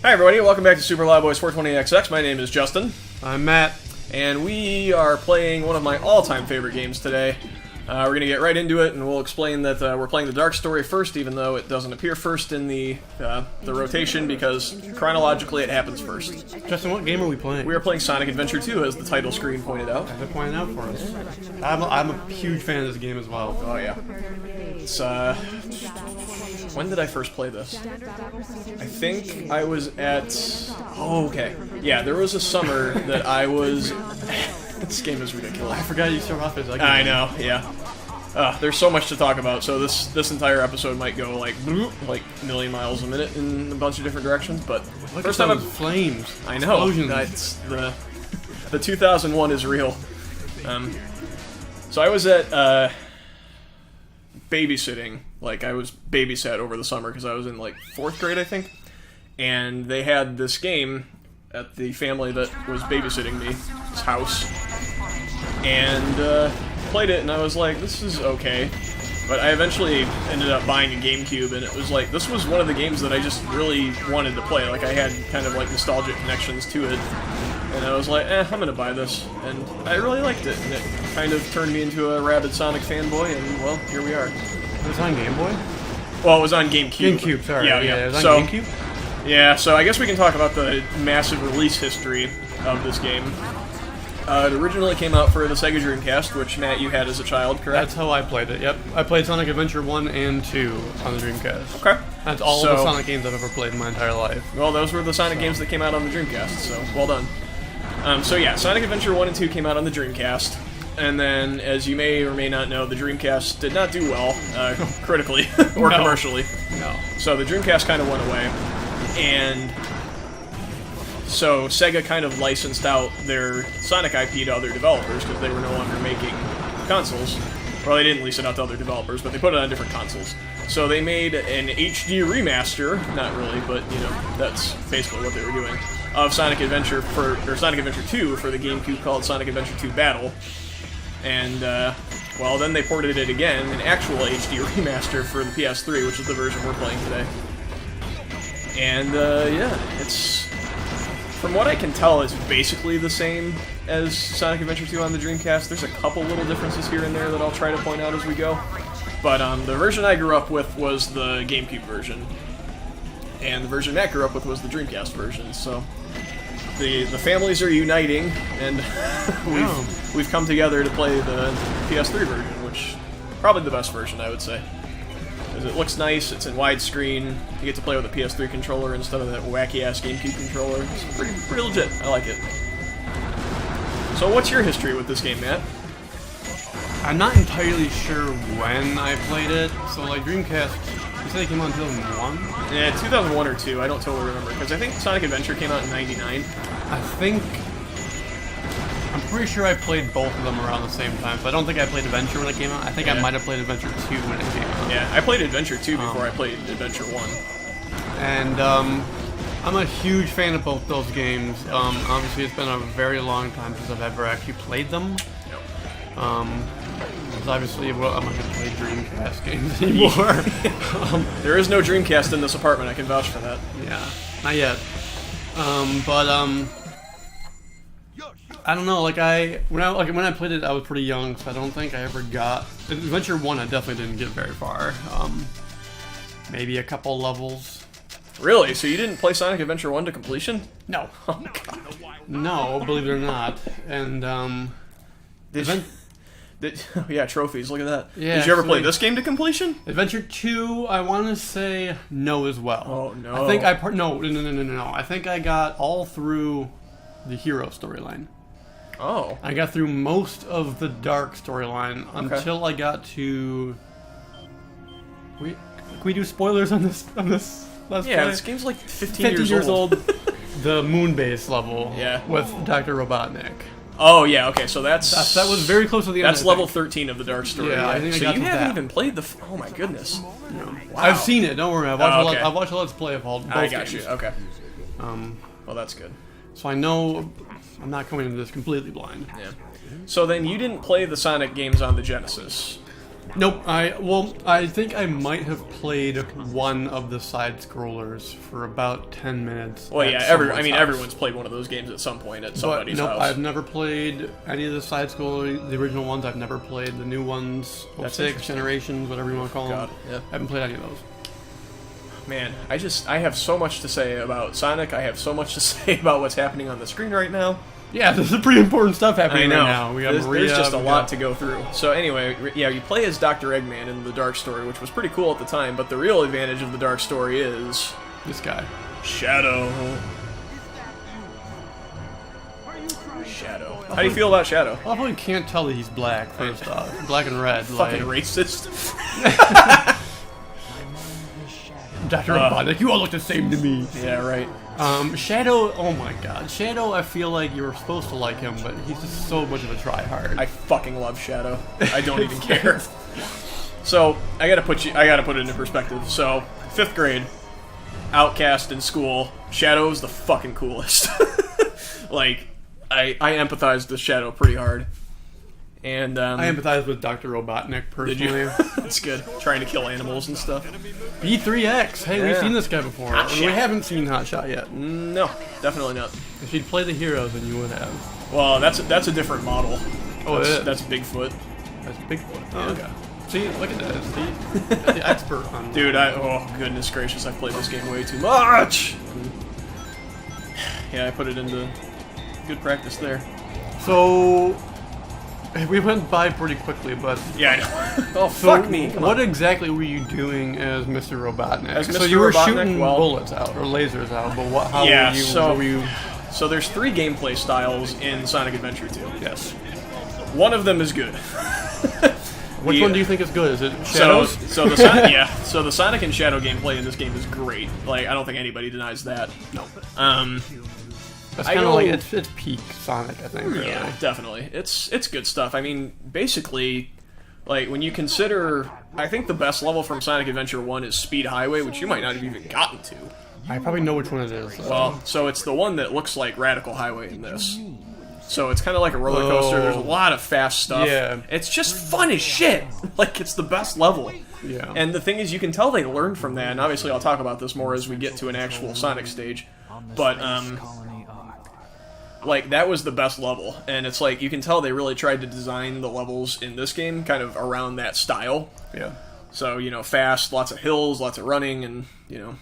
Hi everybody, welcome back to Super Loud Boys 420XX. My name is Justin. I'm Matt. And we are playing one of my all-time favorite games today. We're going to get right into it, and we'll explain that we're playing the Dark Story first, even though it doesn't appear first in the rotation, because chronologically it happens first. Justin, what game are we playing? We are playing Sonic Adventure 2, as the title screen pointed out. They're pointing out for us. I'm a huge fan of this game as well. Oh yeah. It's, when did I first play this? I think I was at... Oh, okay. Yeah, there was a summer that I was... This game is ridiculous. I forgot you started off as like. I know, yeah. There's so much to talk about, so this entire episode might go like a million miles a minute in a bunch of different directions. But Look first at time those flames. I know. Explosions. The 2001 is real. So I was at babysitting. Like I was babysat over the summer because I was in like 4th grade, I think, and they had this game at the family that was babysitting me's house, and played it, and I was like, this is okay. But I eventually ended up buying a GameCube, and it was like, this was one of the games that I just really wanted to play. Like, I had kind of like nostalgic connections to it, and I was like, I'm gonna buy this. And I really liked it, and it kind of turned me into a rabid Sonic fanboy, and well, here we are. It was on Game Boy? Well, it was on GameCube. GameCube, sorry. Yeah. It was on So, GameCube? yeah, so I guess we can talk about the massive release history of this game. It originally came out for the Sega Dreamcast, which, Matt, you had as a child, correct? That's how I played it, yep. I played Sonic Adventure 1 and 2 on the Dreamcast. Okay. That's all the Sonic games I've ever played in my entire life. Well, those were the Sonic games that came out on the Dreamcast, so well done. So yeah, Sonic Adventure 1 and 2 came out on the Dreamcast, and then, as you may or may not know, the Dreamcast did not do well, critically, or commercially. No. So the Dreamcast kind of went away, and so Sega kind of licensed out their Sonic IP to other developers because they were no longer making consoles. Well, they didn't lease it out to other developers, but they put it on different consoles. So they made an HD remaster, not really, but you know, that's basically what they were doing, of Sonic Adventure Sonic Adventure 2 for the GameCube called Sonic Adventure 2 Battle. And well, then they ported it again, an actual HD remaster for the PS3, which is the version we're playing today. And yeah, it's, from what I can tell, it's basically the same as Sonic Adventure 2 on the Dreamcast. There's a couple little differences here and there that I'll try to point out as we go. But the version I grew up with was the GameCube version, and the version Matt grew up with was the Dreamcast version. So the families are uniting, and we've come together to play the PS3 version, which is probably the best version, I would say. Because it looks nice, it's in widescreen, you get to play with a PS3 controller instead of that wacky-ass GameCube controller. It's pretty legit, I like it. So what's your history with this game, Matt? I'm not entirely sure when I played it. So, like, Dreamcast, you said it came out in 2001? Yeah, 2001 or 2, I don't totally remember. Because I think Sonic Adventure came out in 99. I'm pretty sure I played both of them around the same time, so I don't think I played Adventure when it came out. I think I might have played Adventure 2 when it came out. Yeah, I played Adventure 2 before I played Adventure 1. And I'm a huge fan of both those games. Obviously, it's been a very long time since I've ever actually played them. Because obviously, well, I'm not going to play Dreamcast games anymore. There is no Dreamcast in this apartment, I can vouch for that. Yeah, not yet. I don't know, like when I played it, I was pretty young, so I don't think I ever got Adventure 1. I definitely didn't get very far. Maybe a couple levels. Really? So you didn't play Sonic Adventure 1 to completion? No. Oh, God. No, believe it or not. And yeah, trophies. Look at that. Yeah, did you ever play this game to completion? Adventure 2, I want to say no as well. Oh no. I think no. I think I got all through the hero storyline. Oh. I got through most of the dark storyline until I got to. Can we do spoilers on this? Let's yeah, play? this game's like 15 years old. The Moonbase level. Yeah. With Dr. Robotnik. Oh yeah, okay, so that was very close to the end. That's level 13 of the dark story. Yeah, I think so I got you to haven't that. even played the. Oh my goodness. No. Wow. I've seen it. Don't worry. I've watched a Let's Play of both I got games. you. Okay. Well, that's good. So I know I'm not coming into this completely blind. Yeah. So then you didn't play the Sonic games on the Genesis. Nope. I think I might have played one of the side scrollers for about 10 minutes. Well, at yeah, someone's house. everyone's played one of those games at some point at somebody's Nope, house. I've never played any of the side scrollers, the original ones. I've never played the new ones, That's 06, interesting. Generations, whatever you want to call God, them. yeah. I haven't played any of those. Man, I have so much to say about Sonic. I have so much to say about what's happening on the screen right now. Yeah, this is pretty important stuff I happening know. right now. We got there's Maria, just a we lot got- to go through. So anyway, yeah, you play as Dr. Eggman in the Dark Story, which was pretty cool at the time, but the real advantage of the Dark Story is This guy. Shadow. Shadow. How do you feel about Shadow? I probably can't tell that he's black, first off. Black and red. Fucking like, racist. Dr. Robotnik, you all look the same to me. Yeah, right. Shadow, oh my god. Shadow, I feel like you were supposed to like him, but he's just so much of a tryhard. I fucking love Shadow. I don't even care. So I gotta put it into perspective. So 5th grade, outcast in school. Shadow's the fucking coolest. Like, I empathized with Shadow pretty hard. And I empathize with Dr. Robotnik did you? personally. That's good. Trying to kill animals and stuff. B3X. Hey, we've Yeah. seen this guy before. And we Hotshot. haven't seen Hotshot yet. No, definitely not. If you'd play the heroes, then you would have. Well, that's a different model. Oh, it is? That's Bigfoot. That's Bigfoot. Oh, okay. See, look at that. See, the expert on. Dude, oh goodness gracious, I've played this game way too much. Yeah, I put it into good practice there. So we went by pretty quickly, but Yeah, I know. Oh, so fuck me. Come what on. exactly were you doing as Mr. Robotnik? As So Mr. you were Robotnik, shooting well- bullets out or lasers out, but what? How Yeah, were you? so- what were you? So there's 3 gameplay styles in Sonic Adventure 2. Yes. One of them is good. Which The- one do you think is good? Is it Shadows? So the so the Sonic and Shadow gameplay in this game is great. Like, I don't think anybody denies that. No. That's I kind of know- like it's peak Sonic, I think. Really. Yeah, definitely. It's good stuff. I mean, basically, like, when you consider, I think the best level from Sonic Adventure 1 is Speed Highway, which you might not have even gotten to. I probably know which one it is. Well, so it's the one that looks like Radical Highway in this. So it's kind of like a roller coaster. Oh. There's a lot of fast stuff. Yeah. It's just fun as shit. Like, it's the best level. Yeah. And the thing is, you can tell they learned from that, and obviously I'll talk about this more as we get to an actual Sonic stage. But, like, that was the best level. And it's like, you can tell they really tried to design the levels in this game kind of around that style. yeah. So, you know, fast, lots of hills, lots of running, and, you know,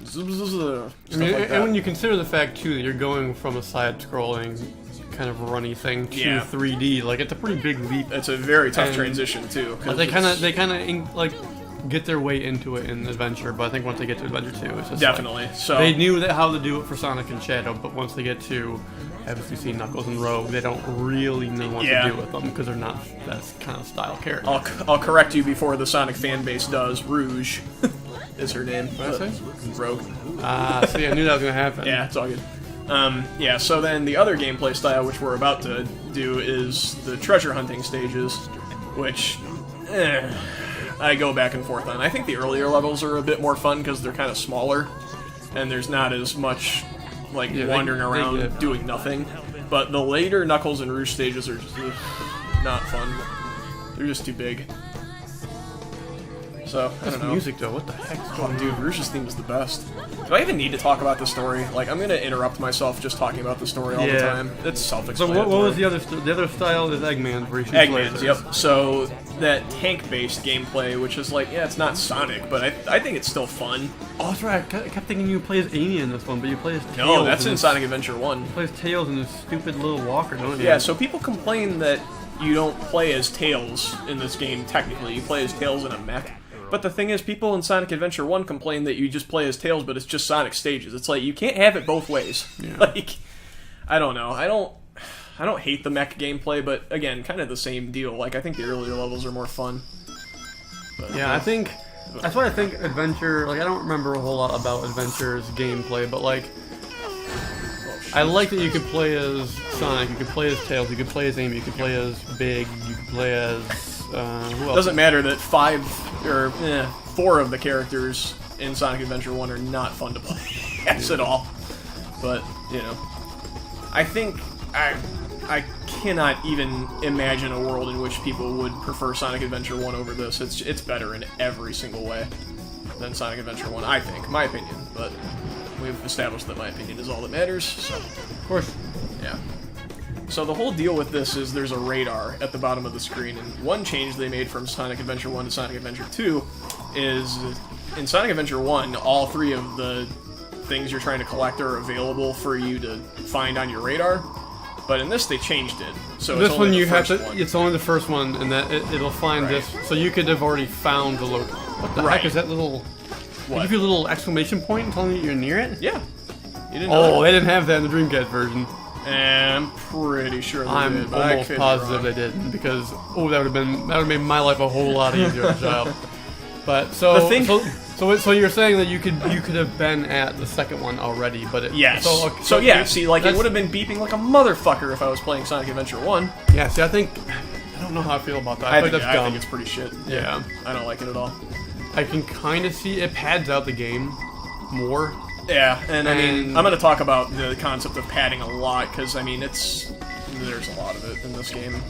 stuff I mean, like that. and when you consider the fact too that you're going from a side-scrolling kind of runny thing to Yeah. 3D, like it's a pretty big leap. It's a very tough And- transition, too. 'cause Like, they it's- kind of like get their way into it in Adventure, but I think once they get to Adventure 2, it's just Definitely. Like, So they knew that how to do it for Sonic and Shadow, but once they get to FCC, Knuckles, and Rogue, they don't really know what Yeah. to do with them because they're not that kind of style character. I'll correct you before the Sonic fan base does. Rouge is her name. What did I say? Rogue. See, I knew that was gonna happen. Yeah, it's all good. Yeah, so then the other gameplay style, which we're about to do, is the treasure hunting stages, which I go back and forth on. I think the earlier levels are a bit more fun because they're kind of smaller, and there's not as much like Yeah, wandering they around get- doing nothing. But the later Knuckles and Rouge stages are just not fun. They're just too big. So, I This don't know. music though, what the heck's Oh, going on? dude, Rouge's theme is the best. Do I even need to talk about the story? Like, I'm gonna interrupt myself just talking about the story all the Yeah. time. It's So self-explanatory. what was the other style is Eggman's where he shoots Eggman's, lasers. yep. So, that tank-based gameplay, which is like, yeah, it's not Sonic, but I think it's still fun. Oh, that's right. I kept thinking you play as Amy in this one, but you play as Tails. No, that's in this- Sonic Adventure 1. You play as Tails in this stupid little walker, don't you? Yeah, so people complain that you don't play as Tails in this game, technically. You play as Tails in a mech. But the thing is, people in Sonic Adventure 1 complain that you just play as Tails, but it's just Sonic stages. It's like, you can't have it both ways. Yeah. Like, I don't know. I don't hate the mech gameplay, but again, kind of the same deal. Like, I think the earlier levels are more fun. But, Yeah, I think that's why I think Adventure. Like, I don't remember a whole lot about Adventure's gameplay, but like, I like that you could play as Sonic, you could play as Tails, you could play as Amy, you could play as Big, you could play as who else? doesn't matter that 4 of the characters in Sonic Adventure 1 are not fun to play at all. But, you know, I think I cannot even imagine a world in which people would prefer Sonic Adventure 1 over this. It's better in every single way than Sonic Adventure 1, I think. My opinion, but we've established that my opinion is all that matters, so... Of course. Yeah. So the whole deal with this is there's a radar at the bottom of the screen, and one change they made from Sonic Adventure 1 to Sonic Adventure 2 is, in Sonic Adventure 1, all 3 of the things you're trying to collect are available for you to find on your radar, but in this they changed it. So this it's one only you the have first to. one. It's only the first one, and that it'll find Right. this. So you could have already found the location. What the Right. heck is that little? What? Did you give you a little exclamation point telling you you're near it? Yeah. You didn't know Oh, that? they didn't have that in the Dreamcast version. I'm pretty sure they I'm did, but I almost could be positive wrong. they didn't, because that would have made my life a whole lot easier as a child. But so The thing- so you're saying that you could have been at the second one already, but it, Yes. okay, So yeah, see, like, it that's- would have been beeping like a motherfucker if I was playing Sonic Adventure 1. Yeah, see, I don't know how I feel about that. I think think that's dumb. it's pretty shit. Yeah. I don't like it at all. I can kind of see it pads out the game more. Yeah, and I mean, And- I'm going to talk about the concept of padding a lot, because, I mean, there's a lot of it in this game.